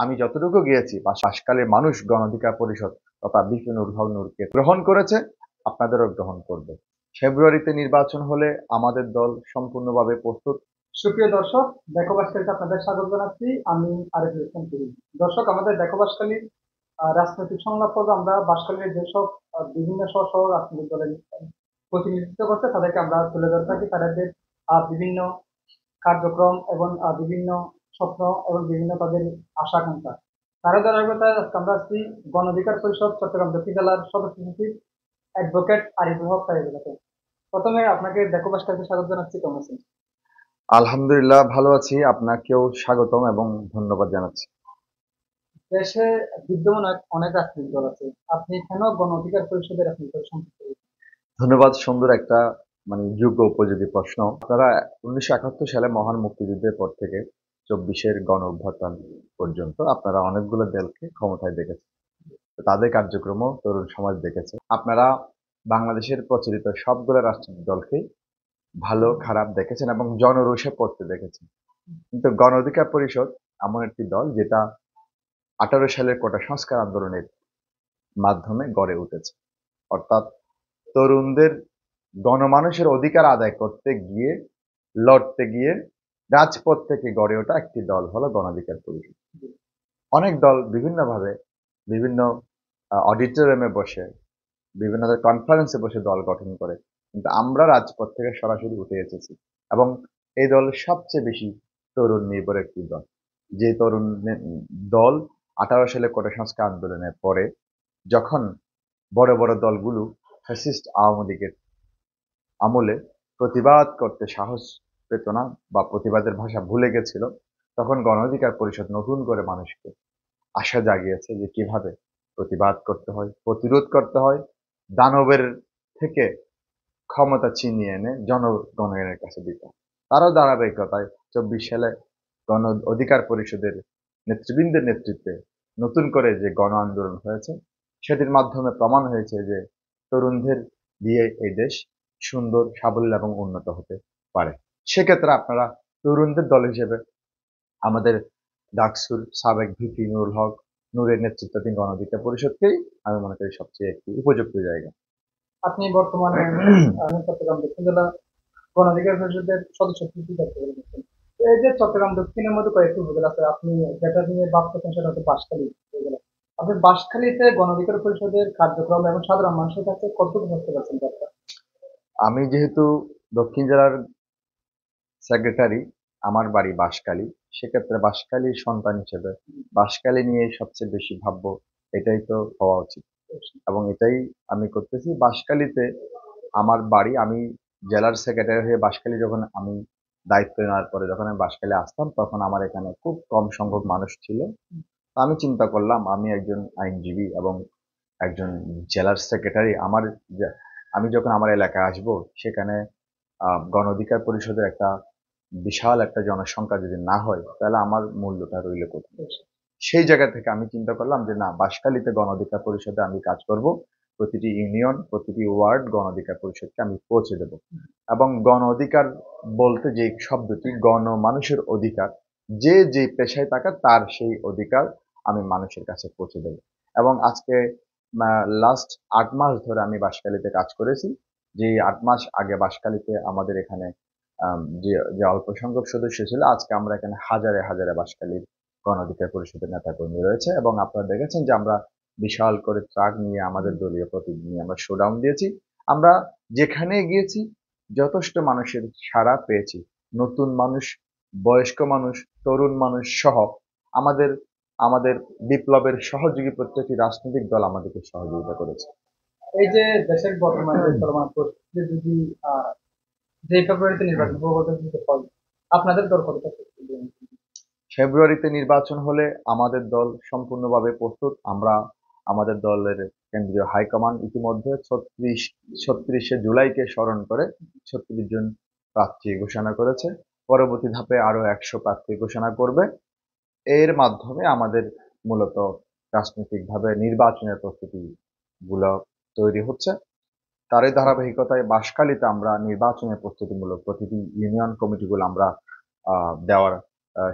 আমি যতটুকু গিয়েছি বাঁশখালীর মানুষ গণ অধিকার পরিষদ তথা বিপিনুর হক নূরকে গ্রহণ করেছে, আপনাদেরও গ্রহণ করবে। ফেব্রুয়ারিতে নির্বাচন হলে আমাদের দল সম্পূর্ণভাবে প্রস্তুত। সুপ্রিয় দর্শক, দেখো বাসকালীতে আপনাদের স্বাগত জানাচ্ছি। আমি আরিফুল ইসলাম করিম। দর্শক, আমাদের দেখো বাসকালীর রাজনৈতিক সংলাপ পর্বে আমরা বাসকালীর যেসব বিভিন্ন স্ব রাজনৈতিক দলের প্রতিনিধিত্ব করছে তাদেরকে আমরা তুলে ধরে থাকি। তাদের বিভিন্ন কার্যক্রম এবং বিভিন্ন স্বপ্ন এবং বিভিন্ন তাদের আশা আকাঙ্ক্ষা। তারা ধারাবাহিকতায় আজকে আমরা আসছি গণ অধিকার পরিষদ চট্টগ্রাম দক্ষিণ জেলার সদস্য সচিব অ্যাডভোকেট আরিফুল হক সাহেবের কাছে। প্রথমে আপনাকে দেখো বাসকালীতে স্বাগত জানাচ্ছি। কেমন আছেন? আলহামদুলিল্লাহ, ভালো আছি। আপনাকেও স্বাগতম এবং ধন্যবাদ জানাচ্ছি। দেশে বিদ্যমান অনেক রাজনৈতিক দল আছে, আপনি কেন গণ অধিকার পরিষদের রাজনৈতিক দল সম্পৃক্ত হয়েছেন? ধন্যবাদ। সুন্দর একটা যোগ্য উপযোগী প্রশ্ন। আপনারা 1971 সালে মহান মুক্তিযুদ্ধের পর থেকে 24-এর গণ অভ্যুত্থান পর্যন্ত আপনারা অনেকগুলো দলকে ক্ষমতায় দেখেছেন। তাদের কার্যক্রমও তরুণ সমাজ দেখেছে। আপনারা বাংলাদেশের প্রচলিত সবগুলো রাজনৈতিক দলকে ভালো খারাপ দেখেছেন এবং জনরোষে পড়তে দেখেছেন। কিন্তু গণ অধিকার পরিষদ এমন একটি দল যেটা 18 সালের কোটা সংস্কার আন্দোলনের মাধ্যমে গড়ে উঠেছে। অর্থাৎ তরুণদের গণমানুষের অধিকার আদায় করতে গিয়ে লড়তে গিয়ে রাজপথ থেকে গড়ে ওঠা একটি দল হলো গণ অধিকার পরিষদ। অনেক দল বিভিন্নভাবে বিভিন্ন অডিটোরিয়ামে বসে বিভিন্ন কনফারেন্সে বসে দল গঠন করে, কিন্তু আমরা রাজপথ থেকে সরাসরি উঠে এসেছি এবং এই দল সবচেয়ে বেশি তরুণ নির্ভর একটি দল। যে তরুণ দল 18 সালে কোটা সংস্কার আন্দোলনের পরে যখন বড় বড় দলগুলো ফ্যাসিস্ট আওয়ামী লীগের আমলে প্রতিবাদ করতে সাহস পেত না বা প্রতিবাদের ভাষা ভুলে গেছিল, তখন গণ অধিকার পরিষদ নতুন করে মানুষকে আশা জাগিয়েছে যে কিভাবে প্রতিবাদ করতে হয়, প্রতিরোধ করতে হয়, দানবের থেকে ক্ষমতা ছিনিয়ে এনে জনগণের কাছে দিতে হয়। তারও ধারাবাহিকতায় 24 সালে গণ অধিকার পরিষদের নেতৃবৃন্দের নেতৃত্বে নতুন করে যে গণ আন্দোলন হয়েছে, সেটির মাধ্যমে প্রমাণ হয়েছে যে তরুণদের দিয়ে এই দেশ সুন্দর, সাবলীল এবং উন্নত হতে পারে। সেক্ষেত্রে আপনারা তরুণদের দল হিসেবে আমাদের ডাকসুর সাবেক ভিপি নুরুল হক নূরের নেতৃত্বাধীন গণ অধিকার পরিষদকেই আমি মনে করি সবচেয়ে একটি উপযুক্ত জায়গা। আপনি বর্তমানে চট্টগ্রাম দক্ষিণ জেলা গণ অধিকার পরিষদের সদস্য সচিব দায়িত্ব পালন করছেন। তো এই যে চট্টগ্রাম দক্ষিণের মধ্যে কয়েকটি উপজেলা আছে, আপনি যেটা নিয়ে ভাবতেছেন সেটা হচ্ছে বাঁশখালী উপজেলা। আপনি বাঁশখালীতে গণ অধিকার পরিষদের কার্যক্রম এবং সাধারণ মানুষের কাছে কতটুকু বুঝতে পারছেন ব্যাপারটা? আমি যেহেতু দক্ষিণ জেলার সেক্রেটারি, আমার বাড়ি বাঁশখালী, সেক্ষেত্রে বাঁশখালীর সন্তান হিসেবে বাঁশখালী নিয়ে সবচেয়ে বেশি ভাববো, এটাই তো হওয়া উচিত এবং এটাই আমি করতেছি। বাঁশখালীতে আমার বাড়ি। আমি জেলার সেক্রেটারি হয়ে বাঁশখালী যখন আমি দায়িত্ব নেওয়ার পরে যখন আমি বাঁশখালী আসতাম, তখন আমার এখানে খুব কম সংখ্যক মানুষ ছিল। তো আমি চিন্তা করলাম, আমি একজন আইনজীবী এবং একজন জেলার সেক্রেটারি, আমি যখন আমার এলাকায় আসব, সেখানে গণ অধিকার পরিষদের একটা বিশাল একটা জনসংখ্যা যদি না হয়, তাহলে আমার মূল্যটা রইল কোথায়? সেই জায়গা থেকে আমি চিন্তা করলাম যে না, বাঁশখালীতে গণ অধিকার পরিষদে আমি কাজ করব। প্রতিটি ইউনিয়ন, প্রতিটি ওয়ার্ড গণ অধিকার পরিষদকে আমি পৌঁছে দেব এবং গণ অধিকার বলতে যে শব্দটি, গণ মানুষের অধিকার, যে যে পেশায় থাকা তার সেই অধিকার আমি মানুষের কাছে পৌঁছে দেব। এবং আজকে লাস্ট 8 মাস ধরে আমি বাঁশখালীতে কাজ করেছি। যে 8 মাস আগে বাঁশখালীতে আমাদের এখানে যে যে অল্প সংখ্যক সদস্য ছিল, আজকে আমরা এখানে হাজারে হাজারে বাঁশখালীর গণ অধিকার পরিষদের নেতাকর্মী রয়েছে এবং আপনারা দেখেছেন যে আমরা বিশাল করে ট্রাক নিয়ে আমাদের দলীয় প্রতীক নিয়ে আমরা শোডাউন দিয়েছি। আমরা যেখানে গিয়েছি যথেষ্ট মানুষের সাড়া পেয়েছি। নতুন মানুষ, বয়স্ক মানুষ, তরুণ মানুষ সহ আমাদের আমাদের বিপ্লবের সহযোগী প্রত্যেকটি রাজনৈতিক দল আমাদেরকে সহযোগিতা করেছে। এই যে দেশের বর্তমান যে চলমান পরিস্থিতি, যদি যে ফেব্রুয়ারিতে নির্বাচন পরবর্তীতে হয়, আপনাদের দল কতটা প্রস্তুত? ফেব্রুয়ারিতে নির্বাচন হলে আমাদের দল সম্পূর্ণভাবে প্রস্তুত। আমরা আমাদের দলের কেন্দ্রীয় হাইকমান্ড ইতিমধ্যে 36শে জুলাইকে স্মরণ করে 36 জন প্রার্থী ঘোষণা করেছে। পরবর্তী ধাপে আরো 100 প্রার্থী ঘোষণা করবে। এর মাধ্যমে আমাদের মূলত রাজনৈতিকভাবে নির্বাচনের প্রস্তুতি গুলো তৈরি হচ্ছে। তারই ধারাবাহিকতায় বাঁশখালীতে আমরা নির্বাচনের প্রস্তুতিমূলক প্রতিটি ইউনিয়ন কমিটিগুলো আমরা দেওয়ার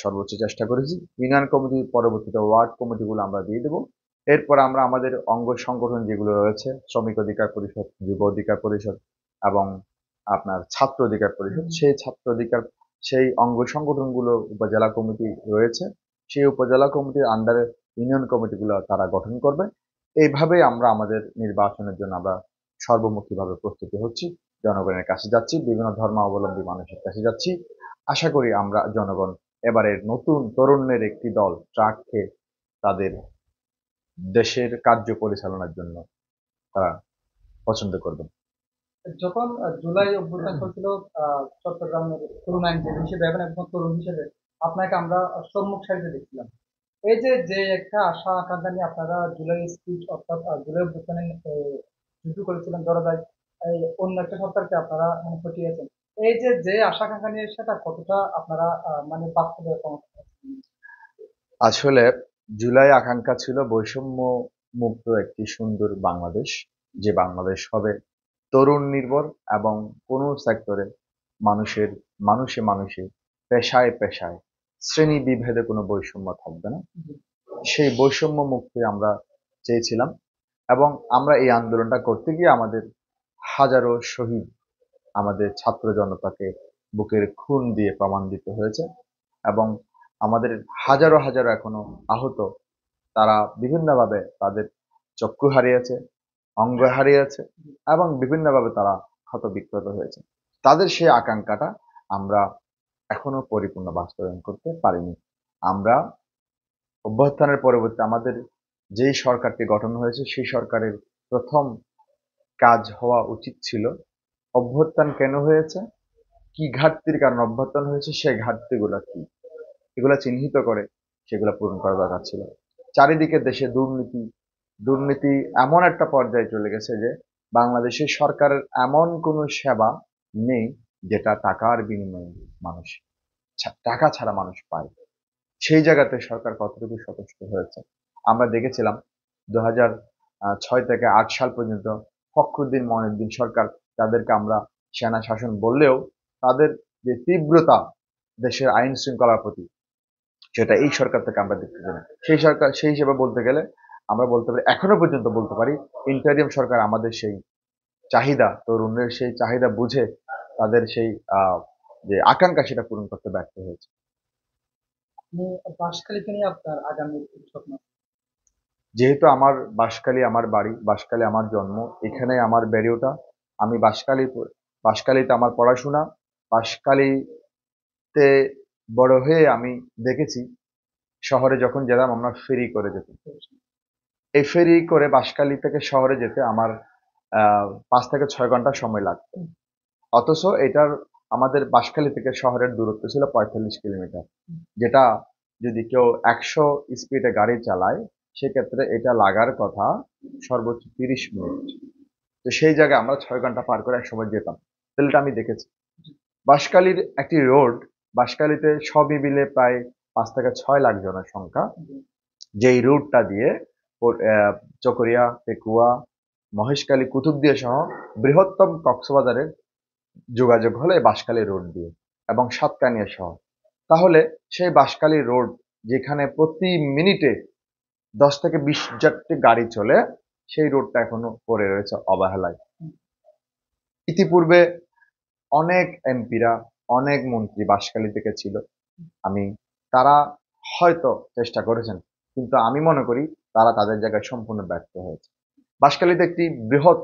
সর্বোচ্চ চেষ্টা করেছি। ইউনিয়ন কমিটি পরবর্তীতে ওয়ার্ড কমিটিগুলো আমরা দিয়ে দেবো। এরপর আমরা আমাদের অঙ্গ সংগঠন যেগুলো রয়েছে, শ্রমিক অধিকার পরিষদ, যুব অধিকার পরিষদ এবং আপনার ছাত্র অধিকার পরিষদ, সেই অঙ্গ সংগঠনগুলো উপজেলা কমিটি রয়েছে, সেই উপজেলা কমিটির আন্ডারে ইউনিয়ন কমিটিগুলো তারা গঠন করবে। এইভাবেই আমরা আমাদের নির্বাচনের জন্য আমরা সর্বমুখীভাবে প্রস্তুতি হচ্ছি, জনগণের কাছে যাচ্ছি, বিভিন্ন ধর্মাবলম্বী মানুষের কাছে যাচ্ছি। আশা করি আমরা জনগণ এবারের নতুন তরুণের একটি দল ট্রাককে তাদের দেশের কার্য পরিচালনার জন্য তারা পছন্দ করবে। যখন জুলাই অভ্যুত্থান চলছিল, চট্টগ্রামের তরুণ আইনজীবী হিসেবে এবং একজন তরুণ হিসেবে আপনাকে আমরা সম্মুখ সারিতে দেখছিলাম। এই যে যে একটা আশা আকাঙ্ক্ষা নিয়ে আপনারা জুলাই স্পিচ অর্থাৎ জুলাই অভ্যুত্থানে যুদ্ধ করেছিলেন, ধরা যায় এই অন্য একটা সরকারকে আপনারা মানে পটিয়েছেন। এই যে যে আশা আকাঙ্ক্ষা নিয়ে সেটা কতটা আপনারা মানে বাস্তবে আসলে জুলাই আকাঙ্ক্ষা ছিল বৈষম্য মুক্ত একটি সুন্দর বাংলাদেশ, যে বাংলাদেশ হবে তরুণ নির্ভর এবং কোনো সেক্টরে মানুষের মানুষে মানুষে পেশায় পেশায় শ্রেণী বিভেদে কোনো বৈষম্য থাকবে না। সেই বৈষম্য মুক্তি আমরা চেয়েছিলাম এবং আমরা এই আন্দোলনটা করতে গিয়ে আমাদের হাজারো শহীদ, আমাদের ছাত্র জনতাকে বুকের খুন দিয়ে প্রমাণ দিতে হয়েছে এবং আমাদের হাজারো হাজারো এখনো আহত, তারা বিভিন্নভাবে তাদের চক্ষু হারিয়েছে, অঙ্গ হারিয়েছে এবং বিভিন্নভাবে তারা ক্ষতবিক্ষত হয়েছে। তাদের সেই আকাঙ্ক্ষাটা আমরা এখনো পরিপূর্ণ বাস্তবায়ন করতে পারিনি। আমরা অভ্যুত্থানের পরবর্তী আমাদের যেই সরকারটি গঠন হয়েছে সেই সরকারের প্রথম কাজ হওয়া উচিত ছিল অভ্যুত্থান কেন হয়েছে, কি ঘাটতির কারণে অভ্যুত্থান হয়েছে, সেই ঘাটতিগুলো কি, এগুলা চিহ্নিত করে সেগুলো পূরণ করা দরকার ছিল। চারিদিকে দেশে দুর্নীতি দুর্নীতি এমন একটা পর্যায়ে চলে গেছে যে বাংলাদেশের সরকারের এমন কোনো সেবা নেই যেটা টাকার বিনিময়ে মানুষ টাকা ছাড়া মানুষ পায়। সেই জায়গাতে সরকার কতটুকু সচেষ্ট হয়েছে আমরা দেখেছিলাম। 2006 থেকে 8 সাল পর্যন্ত ফখরুদ্দিন মঈনুদ্দিন সরকার, তাদেরকে আমরা সেনা শাসন বললেও তাদের যে তীব্রতা দেশের আইন শৃঙ্খলার প্রতি, সেটা এই সরকার থেকে আমরা দেখতে পাই না। সেই হিসেবে বলতে গেলে আমরা বলতে পারি, এখনো পর্যন্ত বলতে পারি, ইন্টারিয়াম সরকার আমাদের সেই চাহিদা, তরুণের সেই চাহিদা বুঝে তাদের সেই যে আকাঙ্ক্ষা সেটা পূরণ করতে ব্যর্থ হয়েছে। আপনি বাসখালীকে নিয়ে আপনার আগামী স্বপ্ন? যেহেতু আমার বাঁশখালী আমার বাড়ি, বাঁশখালী আমার জন্ম, এখানে আমার বেড়ে ওঠা, আমি বাঁশখালীতে আমার পড়াশোনা, বাঁশখালীতে বড় হয়ে আমি দেখেছি শহরে যখন যেতাম আমরা ফেরি করে যেতাম। এই ফেরি করে বাঁশখালী থেকে শহরে যেতে আমার 5 থেকে 6 ঘন্টা সময় লাগতো। অথচ এটার আমাদের বাঁশখালী থেকে শহরের দূরত্ব ছিল 45 কিলোমিটার, যেটা যদি কেউ 100 স্পিডে গাড়ি চালায় সেক্ষেত্রে এটা লাগার কথা সর্বোচ্চ 30 মিনিট। তো সেই জায়গায় আমরা 6 ঘন্টা পার করে একসময় যেতাম। তাহলে আমি দেখেছি বাঁশখালীর একটি রোড, বাঁশখালীতে সবই মিলে প্রায় 5 থেকে 6 লাখ জনসংখ্যা, যেই রুটটা দিয়ে চকরিয়া, পেকুয়া, মহেশখালী, কুতুবদিয়া সহ বৃহত্তম কক্সবাজারের যোগাযোগ হলো এই বাঁশখালী রোড দিয়ে এবং সাতকানিয়া সহ। তাহলে সেই বাঁশখালী রোড যেখানে প্রতি মিনিটে 10 থেকে 20 যাত্রী গাড়ি চলে, সেই রোডটা এখনো পড়ে রয়েছে অবহেলায়। ইতিপূর্বে অনেক এমপিরা, অনেক মন্ত্রী বাঁশখালী থেকে ছিল, আমি তারা হয়তো চেষ্টা করেছেন, কিন্তু আমি মনে করি তারা তাদের জায়গায় সম্পূর্ণ ব্যর্থ হয়েছে। বাঁশখালীতে একটি বৃহৎ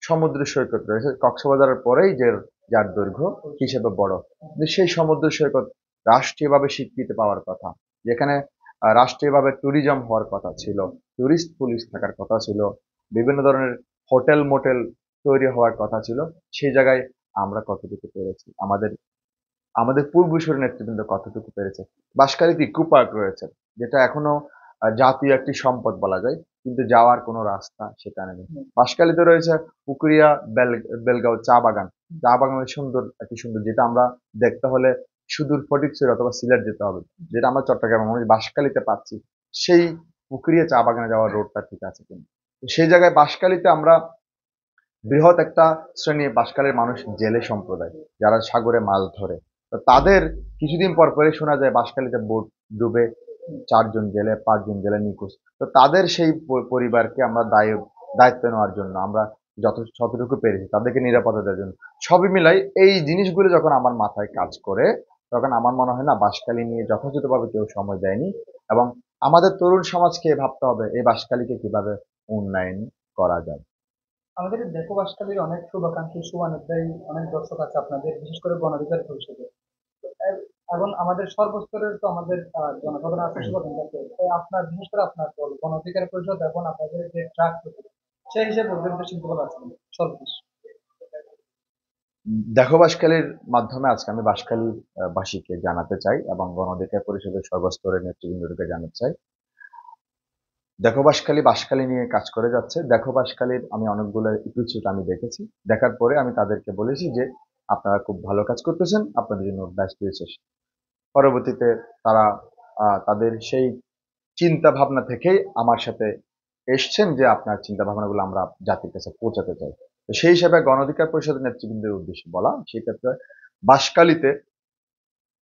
সমুদ্র সৈকত রয়েছে, কক্সবাজারের পরেই যার দৈর্ঘ্য হিসেবে বড়, কিন্তু সেই সমুদ্র সৈকত রাষ্ট্রীয়ভাবে স্বীকৃতি পাওয়ার কথা, যেখানে রাষ্ট্রীয়ভাবে ট্যুরিজম হওয়ার কথা ছিল, টুরিস্ট পুলিশ থাকার কথা ছিল, বিভিন্ন ধরনের হোটেল মোটেল তৈরি হওয়ার কথা ছিল, সেই জায়গায় আমরা কতটুকু পেরেছি, আমাদের আমাদের পূর্বসূরি নেতৃবৃন্দ কতটুকু পেরেছে। বাঁশখালীতে ইকো পার্ক রয়েছে, যেটা এখনো জাতীয় একটি সম্পদ বলা যায়, কিন্তু যাওয়ার কোনো রাস্তা সেখানে নেই। বাঁশখালীতে রয়েছে পুকুরিয়া বেলগাঁও চা বাগান, চা বাগানের একটি সুন্দর, যেটা আমরা দেখতে হলে সুদূর ফটিকছড়ি অথবা সিলেট যেতে হবে, যেটা আমরা চট্টগ্রামের মানুষ বাঁশখালীতে পাচ্ছি। সেই পুকুরিয়া চা বাগানে যাওয়ার রোডটা ঠিক আছে কিন্তু সেই জায়গায় বাঁশখালীতে আমরা বৃহৎ একটা শ্রেণী বাঁশখালীর মানুষ জেলে সম্প্রদায়, যারা সাগরে মাছ ধরে, তো তাদের কিছুদিন পর পরে শোনা যায় বাঁশখালীতে বোট ডুবে 4 জন জেলে 5 জন জেলে নিখোঁজ। তো তাদের সেই পরিবারকে আমরা দায়িত্ব নেওয়ার জন্য আমরা যতটুকু পেরেছি তাদেরকে নিরাপত্তা দেওয়ার জন্য সবই মিলাই এই জিনিসগুলো যখন আমার মাথায় কাজ করে, তখন আমার মনে হয় না বাঁশখালী নিয়ে যথাযথভাবে কেউ সময় দেয়নি। এবং আমাদের তরুণ সমাজকে ভাবতে হবে এই বাঁশখালীকে কিভাবে উন্নয়ন করা যায়। আমাদের দেখো বাসকালীর অনেক শুভাকাঙ্ক্ষী শুভানুধ্যায়ী অনেক দর্শক আছে আপনাদের, বিশেষ করে গণঅধিকার পরিষদে। এখন আমাদের সর্বস্তরের তো আমাদের জনসাধারণ আছে শুভাকাঙ্ক্ষী আছে। তো আপনার বিশেষ করে আপনার দল গণঅধিকার পরিষদ এবং আপনাদের যে ট্রাক সেই হিসেবে ওদের উদ্দেশ্যে কি বলা আছে সর্বশেষ? দেখো বাঁশখালীর মাধ্যমে আজকে আমি বাঁশখালী বাসীকে জানাতে চাই এবং গণ অধিকার পরিষদের সর্বস্তরের নেতৃবৃন্দকে জানাতে চাই, দেখো বাঁশখালী নিয়ে কাজ করে যাচ্ছে। দেখো বাঁশখালীর আমি অনেকগুলো ইপিচিট আমি দেখেছি, দেখার পরে আমি তাদেরকে বলেছি যে আপনারা খুব ভালো কাজ করতেছেন, আপনাদের জন্য বেস্ট উইশেস। পরবর্তীতে তারা তাদের সেই চিন্তা ভাবনা থেকেই আমার সাথে এসছেন যে আপনার চিন্তা ভাবনাগুলো আমরা জাতির কাছে পৌঁছাতে চাই। তো সেই হিসাবে গণ অধিকার পরিষদের নেতৃবৃন্দের উদ্দেশ্যে বলা, সেই ক্ষেত্রে বাঁশখালীতে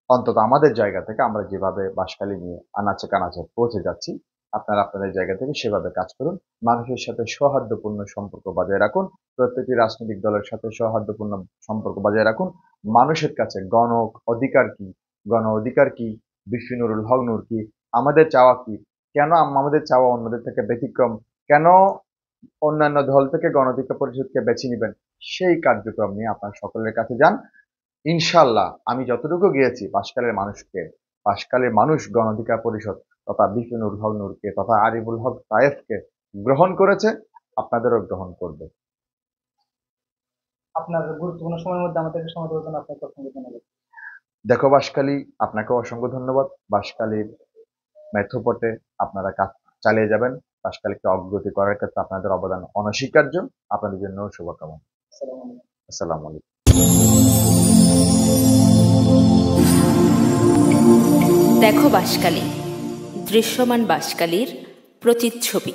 অন্তত আমাদের জায়গা থেকে আমরা যেভাবে বাঁশখালী নিয়ে আনাচে কানাচে পৌঁছে যাচ্ছি, আপনারা আপনাদের জায়গা থেকে সেভাবে কাজ করুন। মানুষের সাথে সৌহার্দ্যপূর্ণ সম্পর্ক বজায় রাখুন, প্রত্যেকটি রাজনৈতিক দলের সাথে সৌহার্দ্যপূর্ণ সম্পর্ক বজায় রাখুন। মানুষের কাছে গণ অধিকার কি, বিশ্ব নুরুল হক নূর কি, আমাদের চাওয়া কি, কেন আমাদের চাওয়া অন্যদের থেকে ব্যতিক্রম, কেন অন্যান্য দল থেকে গণ অধিকার পরিষদকে বেছে নিবেন, সেই কার্যক্রম নিয়ে আপনারা সকলের কাছে যান। ইনশাল্লাহ আমি যতটুকু গিয়েছি বাঁশখালীর মানুষ গণ অধিকার পরিষদ তথা বিশ্ব নুরুল হক নূরকে তথা আরিফুল হক তায়েফকে গ্রহণ করেছে, আপনাদেরও গ্রহণ করবে। আপনার গুরুত্বপূর্ণ সময়ের মধ্যে আমাদেরকে সময় দেওয়ার জন্য আপনাকে অসংখ্য ধন্যবাদ। দেখো বাঁশখালী, আপনাকেও অসংখ্য ধন্যবাদ। বাঁশখালীর মেথোপটে আপনারা কাজ চালিয়ে যাবেন। বাঁশখালীকে অগ্রগতি করার ক্ষেত্রে আপনাদের অবদান অনস্বীকার্য। আপনাদের জন্য শুভকামনা। আসসালামু আলাইকুম। আসসালামু আলাইকুম। দেখো বাঁশখালী, দৃশ্যমান বাঁশখালীর প্রতিচ্ছবি।